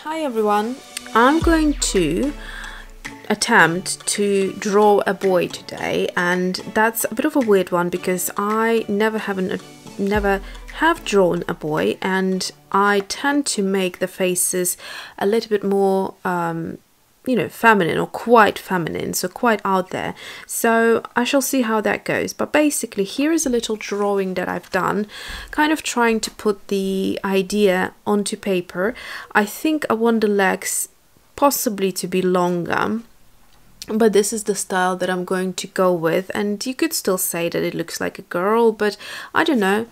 Hi everyone, I'm going to attempt to draw a boy today, and that's a bit of a weird one because I never have drawn a boy, and I tend to make the faces a little bit more you know, feminine, or quite feminine, so quite out there. So I shall see how that goes. But basically, here is a little drawing that I've done, kind of trying to put the idea onto paper. I think I want the legs possibly to be longer, but this is the style that I'm going to go with, and you could still say that it looks like a girl, but I don't know.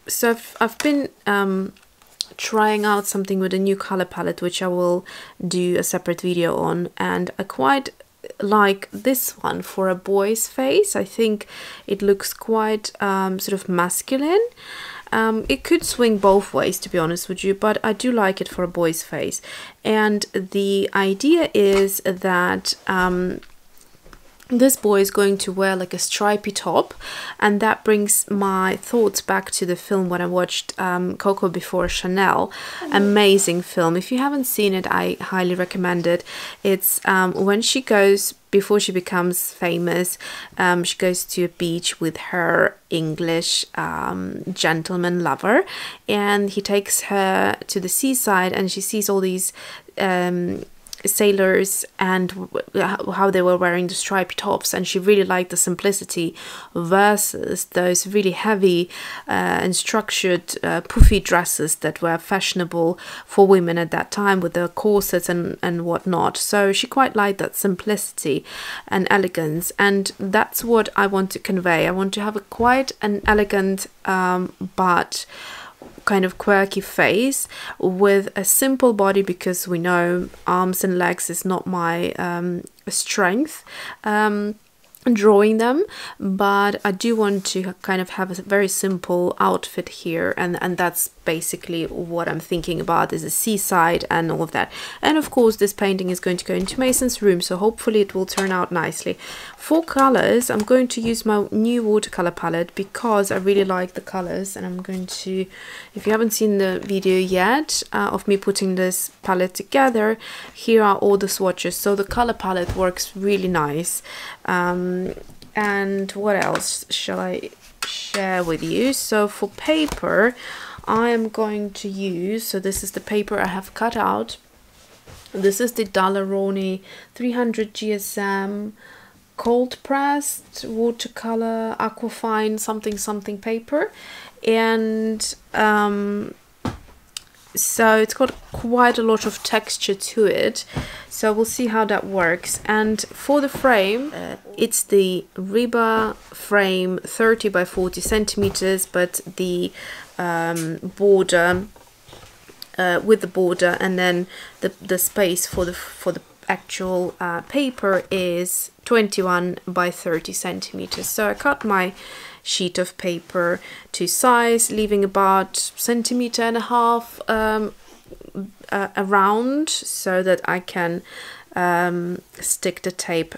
So I've been trying out something with a new color palette, which I will do a separate video on, and I quite like this one for a boy's face. I think it looks quite sort of masculine. It could swing both ways, to be honest with you, but I do like it for a boy's face. And the idea is that this boy is going to wear like a stripy top, and that brings my thoughts back to the film when I watched Coco Before Chanel. Amazing film. If you haven't seen it, I highly recommend it. It's when she goes, before she becomes famous, she goes to a beach with her English gentleman lover, and he takes her to the seaside, and she sees all these sailors and how they were wearing the stripy tops, and she really liked the simplicity versus those really heavy and structured poofy dresses that were fashionable for women at that time, with the corsets and whatnot. So she quite liked that simplicity and elegance, and that's what I want to convey. I want to have a quite an elegant but kind of quirky face with a simple body, because we know arms and legs is not my strength drawing them, but I do want to kind of have a very simple outfit here, and that's basically what I'm thinking about, is a seaside and all of that. And of course this painting is going to go into Mason's room, so hopefully it will turn out nicely. For colors, I'm going to use my new watercolor palette because I really like the colors, and I'm going to, if you haven't seen the video yet of me putting this palette together, here are all the swatches. So the color palette works really nice. And what else shall I share with you? So for paper, I am going to use, so this is the paper I have cut out. This is the Daleroni 300 GSM cold pressed watercolor aquafine something paper, and so it's got quite a lot of texture to it, so we'll see how that works. And for the frame, it's the Riba frame 30 by 40 centimeters, but the border with the border, and then the space for the actual paper is 21 by 30 centimeters. So I cut my sheet of paper to size, leaving about 1.5 centimeters around, so that I can stick the tape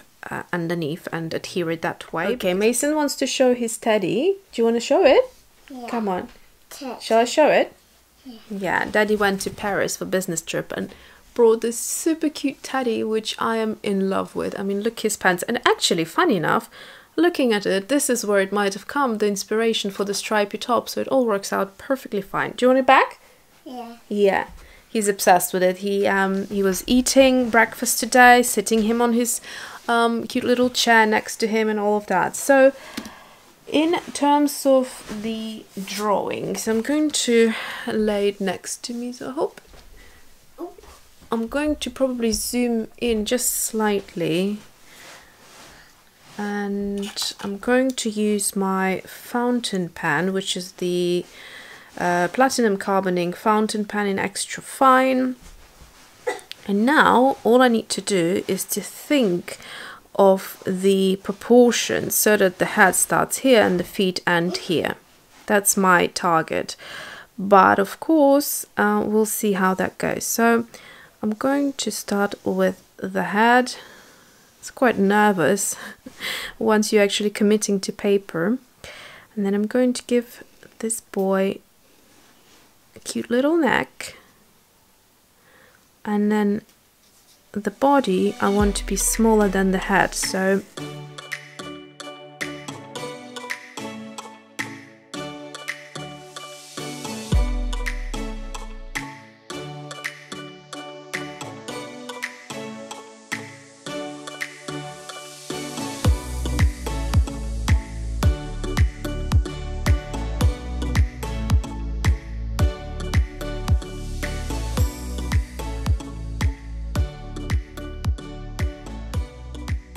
underneath and adhere it that way. Okay, Mason wants to show his teddy. Do you want to show it? Yeah. Come on. Shall I show it? Yeah. Yeah, Daddy went to Paris for business trip and brought this super cute teddy, which I am in love with. I mean, look his pants. And actually, funny enough, looking at it, this is where it might have come, the inspiration for the stripy top, so it all works out perfectly fine. Do you want it back? Yeah. Yeah, he's obsessed with it. He was eating breakfast today, sitting him on his cute little chair next to him and all of that. So in terms of the drawings, I'm going to lay it next to me, so I hope I'm going to probably zoom in just slightly, and I'm going to use my fountain pen, which is the platinum carbon ink fountain pen in extra fine. And now all I need to do is to think of the proportions so that the head starts here and the feet end here. That's my target, but of course we'll see how that goes. So I'm going to start with the head. It's quite nervous once you're actually committing to paper. And then I'm going to give this boy a cute little neck and then the body I want to be smaller than the head, so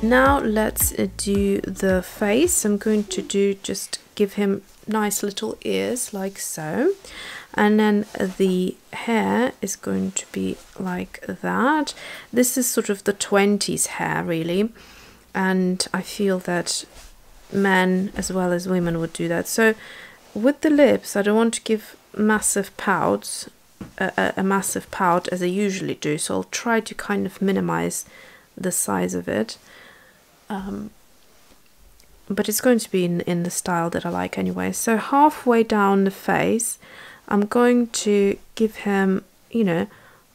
now let's do the face. I'm going to just give him nice little ears like so, and then the hair is going to be like that. This is sort of the 20s hair really, and I feel that men as well as women would do that. So with the lips I don't want to give massive pouts, a massive pout as I usually do, so I'll try to kind of minimize the size of it. But it's going to be in the style that I like anyway. So halfway down the face I'm going to give him, you know,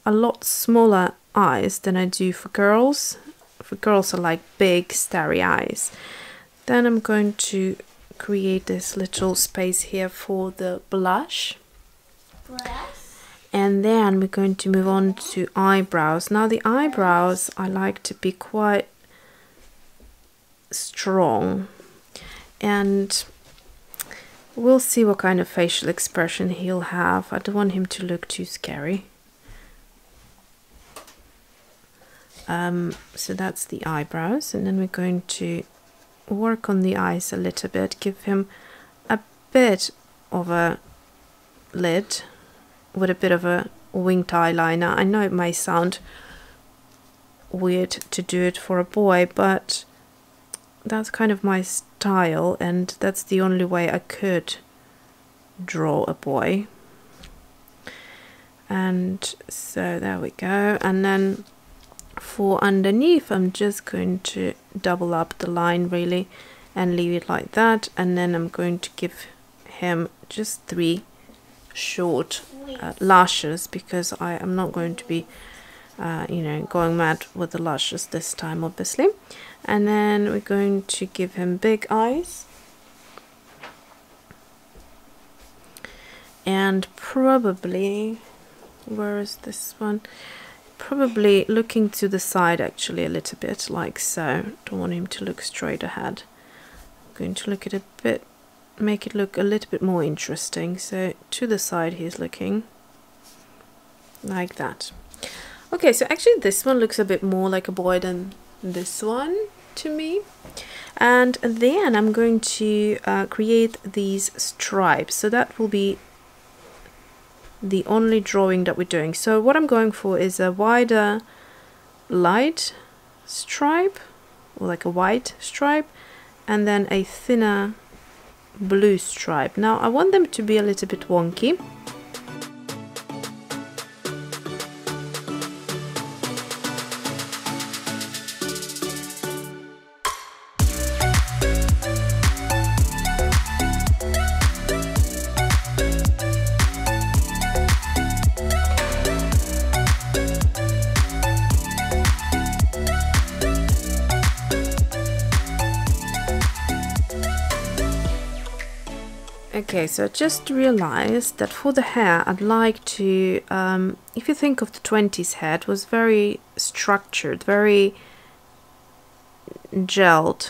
a lot smaller eyes than I do for girls. For girls I like big starry eyes. Then I'm going to create this little space here for the blush. And then we're going to move on to eyebrows. Now the eyebrows I like to be quite strong, and we'll see what kind of facial expression he'll have. I don't want him to look too scary. So that's the eyebrows, and then we're going to work on the eyes a little bit, give him a bit of a lid with a bit of a winged eyeliner. I know it may sound weird to do it for a boy, but that's kind of my style, and that's the only way I could draw a boy. And so there we go. And then for underneath I'm just going to double up the line really and leave it like that, and then I'm going to give him just 3 short lashes, because I am not going to be you know, going mad with the lashes this time obviously. And then we're going to give him big eyes, and probably, where is this one, probably looking to the side actually a little bit like so. Don't want him to look straight ahead. I'm going to look at it a bit, make it look a little bit more interesting, so to the side he's looking like that. Okay, so actually this one looks a bit more like a boy than this one to me. And then I'm going to create these stripes, so that will be the only drawing that we're doing. So what I'm going for is a wider light stripe, or like a white stripe, and then a thinner blue stripe. Now I want them to be a little bit wonky. Okay, so I just realized that for the hair I'd like to, if you think of the 20s hair, it was very structured, very gelled.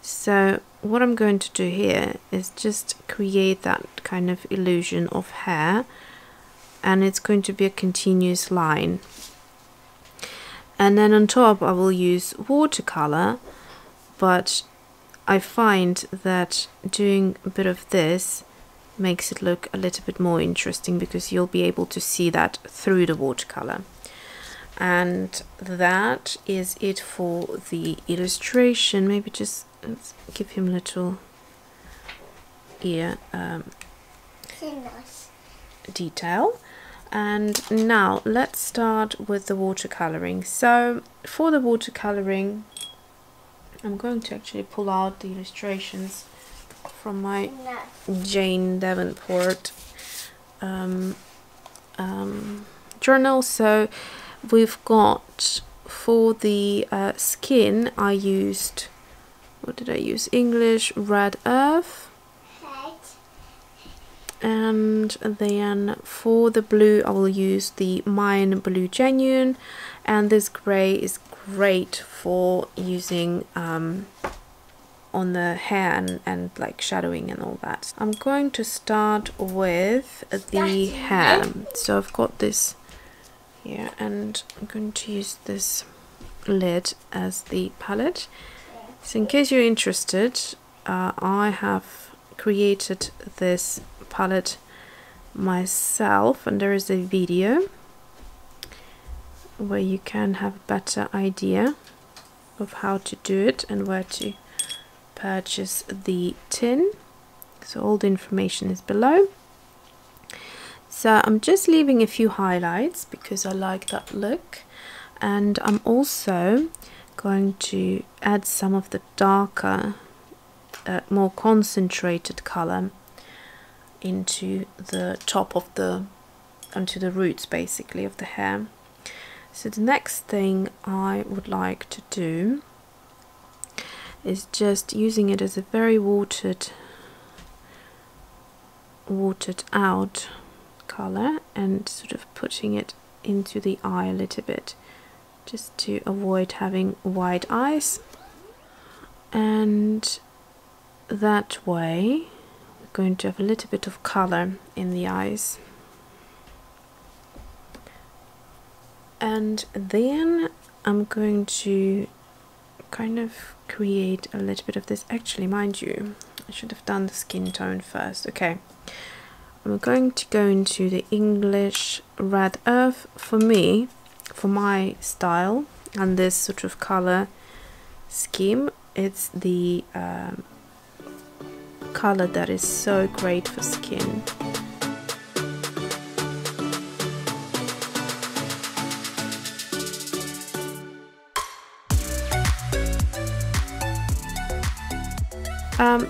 So what I'm going to do here is just create that kind of illusion of hair, and it's going to be a continuous line. And then on top I will use watercolor, but I find that doing a bit of this makes it look a little bit more interesting, because you'll be able to see that through the watercolor. And that is it for the illustration. Maybe just let's give him a little ear detail. And now let's start with the watercoloring. So for the watercoloring, I'm going to actually pull out the illustrations from my journal. So we've got, for the skin, I used, what did I use? English Red Earth. And then for the blue I will use the Mayan Blue Genuine, and this grey is great for using on the hair and like shadowing and all that. I'm going to start with the hair. So I've got this here and I'm going to use this lid as the palette. So in case you're interested, I have created this palette myself, and there is a video where you can have a better idea of how to do it and where to purchase the tin. So all the information is below. So I'm just leaving a few highlights because I like that look, and I'm also going to add some of the darker more concentrated color into the top of onto the roots basically of the hair. So the next thing I would like to do is just using it as a very watered out color and sort of putting it into the eye a little bit, just to avoid having wide eyes, and that way we're going to have a little bit of color in the eyes. And then I'm going to kind of create a little bit of this. Actually, mind you, I should have done the skin tone first. Okay, I'm going to go into the English Red Earth. For me, for my style and this sort of color scheme, it's the color that is so great for skin.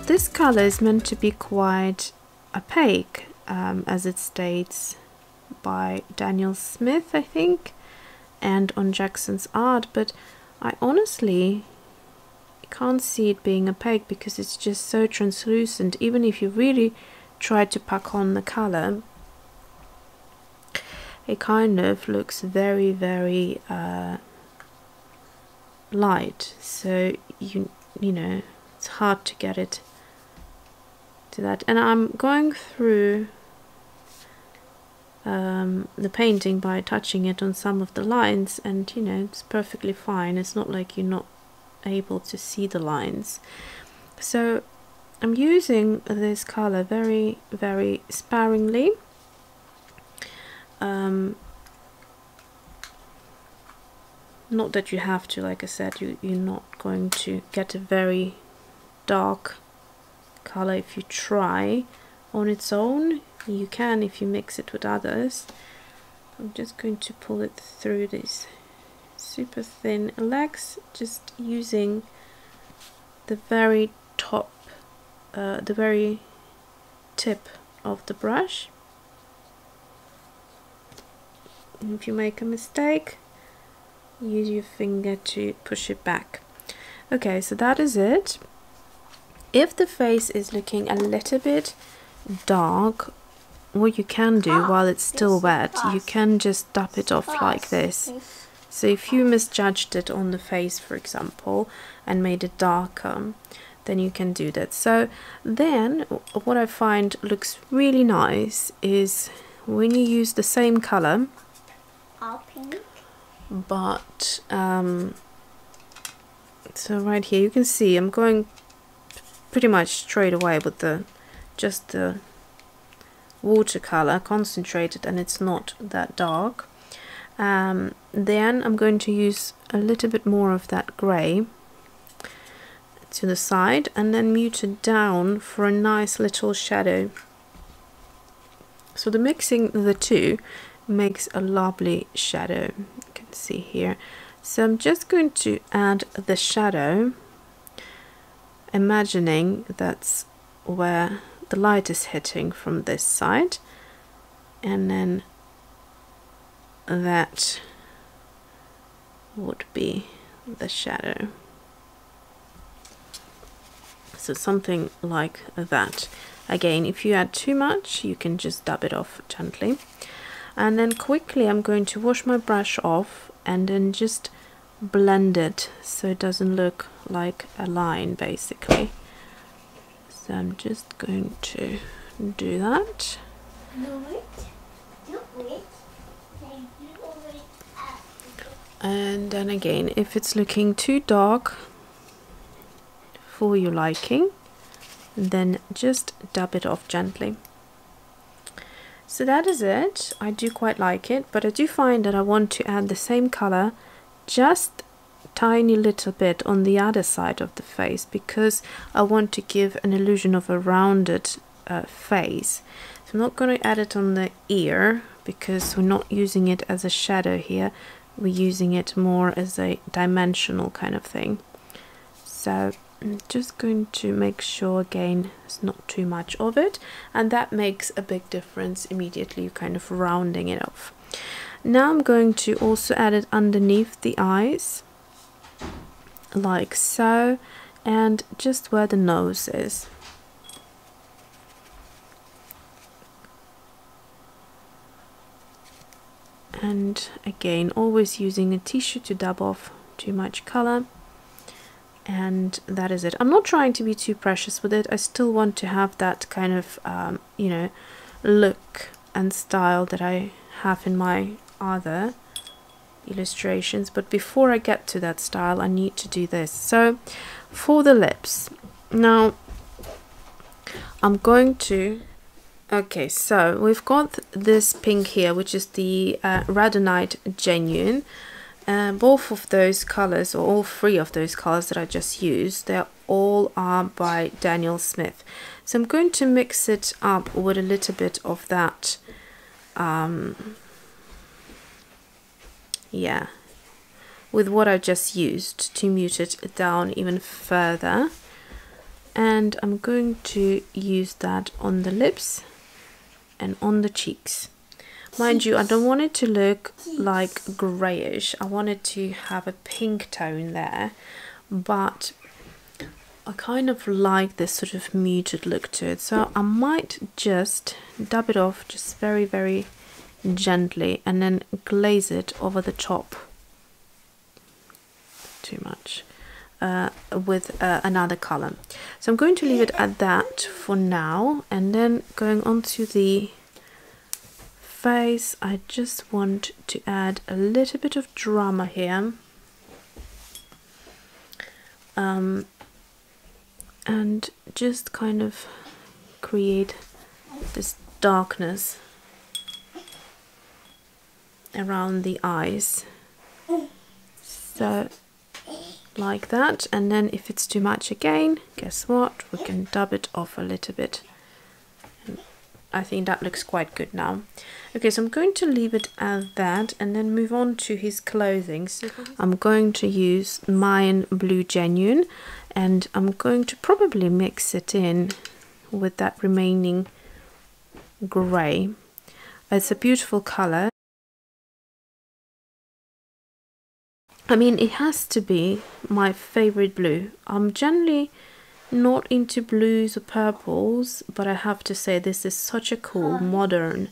This color is meant to be quite opaque, as it states by Daniel Smith, I think, and on Jackson's art, but I honestly can't see it being opaque because it's just so translucent. Even if you really try to pack on the color, it kind of looks very, very light, so you know, it's hard to get it to that. And I'm going through the painting by touching it on some of the lines, and you know, it's perfectly fine. It's not like you're not able to see the lines. So I'm using this color very, very sparingly. Not that you have to, like I said, you're not going to get a very dark color if you try on its own. You can if you mix it with others. I'm just going to pull it through these super thin legs, just using the very top, the very tip of the brush. And if you make a mistake, use your finger to push it back. Okay, so that is it. If the face is looking a little bit dark, what you can do while it's still wet, you can just dab it off like this. So if you misjudged it on the face, for example, and made it darker, then you can do that. So then what I find looks really nice is when you use the same color, pink, but so right here you can see I'm going pretty much straight away with just the watercolor concentrated, and it's not that dark. Then I'm going to use a little bit more of that grey to the side and then mute it down for a nice little shadow. So the mixing the two makes a lovely shadow, you can see here. So I'm just going to add the shadow, imagining that's where the light is hitting from this side, and then that would be the shadow. So something like that. Again, if you add too much, you can just dab it off gently. And then quickly I'm going to wash my brush off and then just blend it so it doesn't look like a line basically. So I'm just going to do that. And then again, if it's looking too dark for your liking, then just dab it off gently. So that is it. I do quite like it, but I do find that I want to add the same color just tiny little bit on the other side of the face, because I want to give an illusion of a rounded face. So I'm not going to add it on the ear because we're not using it as a shadow here. We're using it more as a dimensional kind of thing. So I'm just going to make sure again it's not too much of it, and that makes a big difference immediately, kind of rounding it off. Now I'm going to also add it underneath the eyes like so, and just where the nose is. And again, always using a tissue to dab off too much color. And that is it. I'm not trying to be too precious with it. I still want to have that kind of you know, look and style that I have in my other illustrations, but before I get to that style I need to do this. So for the lips, now I'm going to, okay, so we've got this pink here, which is the Rhodonite Genuine. Both of those colors, or all three of those colors that I just used, they all are by Daniel Smith. So I'm going to mix it up with a little bit of that yeah, with what I just used to mute it down even further. And I'm going to use that on the lips and on the cheeks. Mind you, I don't want it to look like grayish. I want it to have a pink tone there, but I kind of like this sort of muted look to it. So I might just dab it off just very, very gently and then glaze it over the top. Too much. With another color. So I'm going to leave it at that for now, and then going on to the face, I just want to add a little bit of drama here, and just kind of create this darkness around the eyes, so like that. And then if it's too much again, guess what, we can dab it off a little bit. And I think that looks quite good now. Okay, so I'm going to leave it at that and then move on to his clothing. So I'm going to use Mayan Blue Genuine, and I'm going to probably mix it in with that remaining grey. It's a beautiful color. I mean, it has to be my favorite blue. I'm generally not into blues or purples, but I have to say this is such a cool modern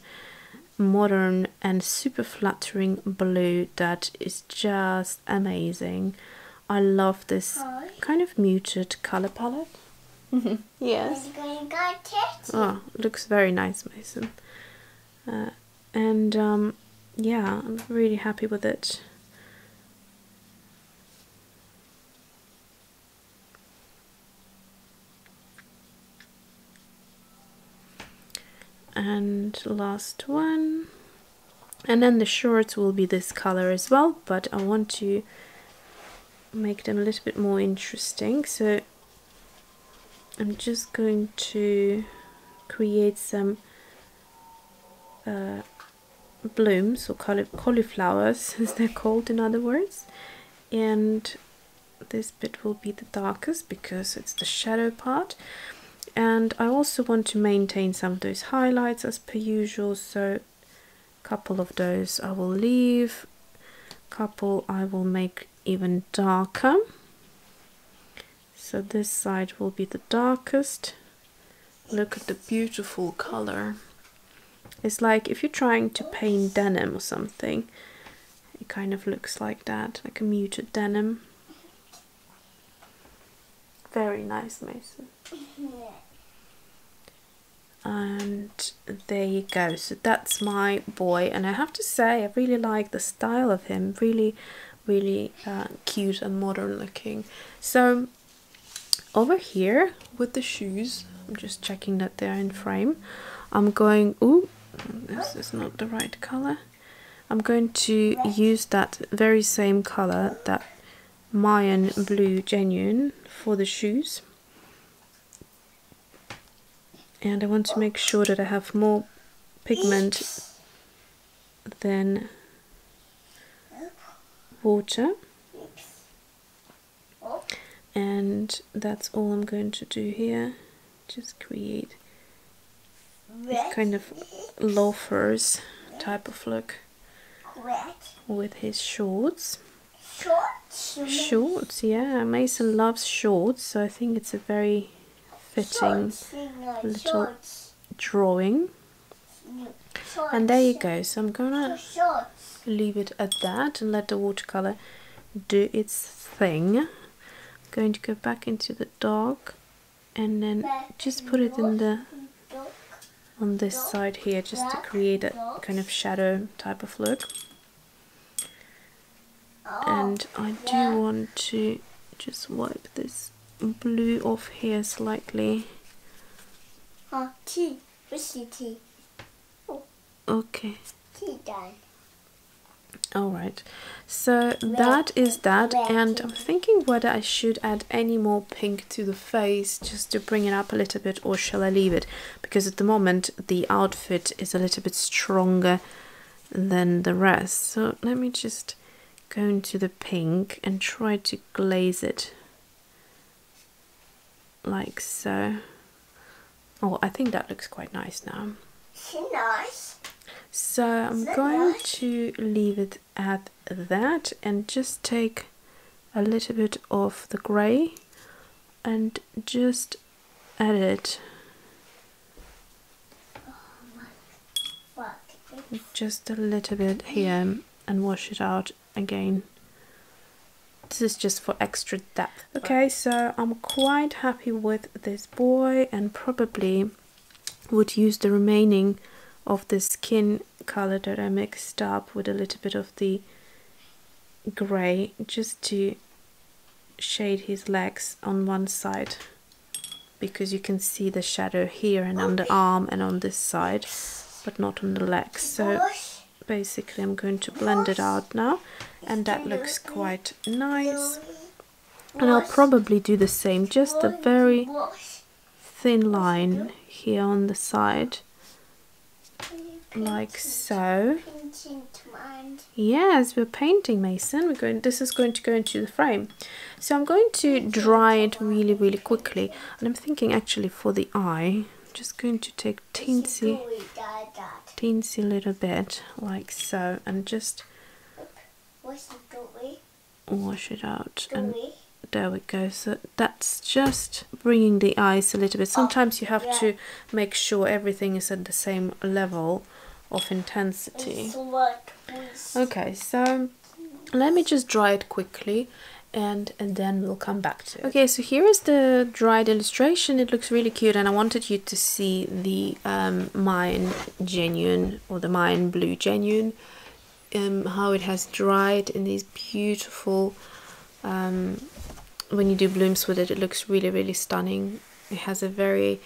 and super flattering blue that is just amazing. I love this kind of muted color palette. Yes. Oh, looks very nice, Mason. And yeah, I'm really happy with it. And last one, and then the shorts will be this color as well, but I want to make them a little bit more interesting, so I'm just going to create some blooms, or cauliflowers as they're called, in other words, and this bit will be the darkest because it's the shadow part. And I also want to maintain some of those highlights as per usual, so couple of those I will leave, couple I will make even darker. So this side will be the darkest. Look at the beautiful color. It's like if you're trying to paint denim or something, it kind of looks like that, like a muted denim. Very nice, Mason. And there you go. So that's my boy, and I have to say I really like the style of him. Really cute and modern looking. So over here with the shoes, I'm just checking that they're in frame. I'm going, ooh, this is not the right color. I'm going to use that very same color, that Mayan blue genuine, for the shoes. And I want to make sure that I have more pigment than water. And that's all I'm going to do here. Just create this kind of loafers type of look with his shorts. Shorts, yeah. Mason loves shorts, so I think it's a very fitting little drawing. And there you go. So I'm gonna leave it at that and let the watercolor do its thing. I'm going to go back into the dark and then just put it in the on this side here, just to create a kind of shadow type of look. And I do want to just wipe this blue off here slightly. Okay. Alright, so that is that, and I'm thinking whether I should add any more pink to the face just to bring it up a little bit, or shall I leave it? Because at the moment the outfit is a little bit stronger than the rest. So let me just go into the pink and try to glaze it like so. Oh, I think that looks quite nice now. Nice. So I'm going to leave it at that and just take a little bit of the grey and just add it just a little bit here and wash it out again. This is just for extra depth. Okay, so I'm quite happy with this boy, and probably would use the remaining of the skin color that I mixed up with a little bit of the grey just to shade his legs on one side, because you can see the shadow here and on the arm and on this side, but not on the legs. So basically I'm going to blend it out now, and that looks quite nice. And I'll probably do the same, just a very thin line here on the side, like so. Yes, we're painting, Mason. This is going to go into the frame. So I'm going to dry it really quickly, and I'm thinking actually for the eye, I'm just going to take teensy little bit like so, and just wash it out. And there we go. So that's just bringing the eyes a little bit. Sometimes you have to make sure everything is at the same level of intensity. Okay, so let me just dry it quickly, and then we'll come back to it. Okay, so here is the dried illustration. It looks really cute, and I wanted you to see the Mayan genuine, or the Mayan blue genuine, how it has dried in these beautiful, when you do blooms with it, it looks really stunning. It has a very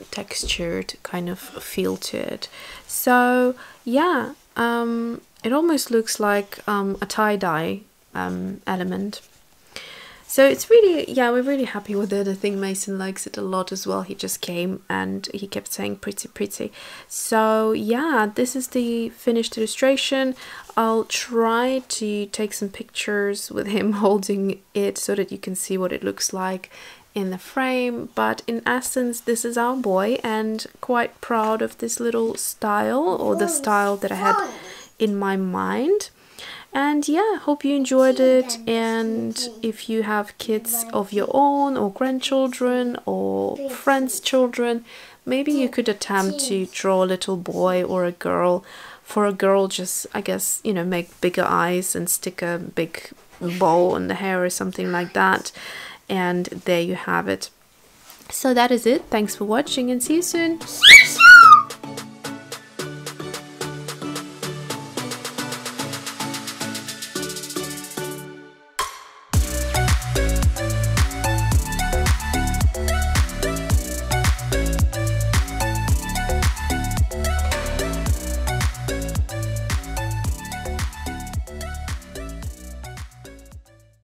textured kind of feel to it. So yeah, it almost looks like a tie-dye element. So it's really, yeah, we're really happy with it. I think Mason likes it a lot as well. He just came and he kept saying pretty. So yeah, this is the finished illustration. I'll try to take some pictures with him holding it so that you can see what it looks like in the frame, but in essence this is our boy, and quite proud of this little style, or the style that I had in my mind. And yeah, hope you enjoyed it, and if you have kids of your own or grandchildren or friends' children, maybe you could attempt to draw a little boy or a girl. For a girl, just, I guess, you know, make bigger eyes and stick a big bow on the hair or something like that, and there you have it. So that is it. Thanks for watching and see you soon.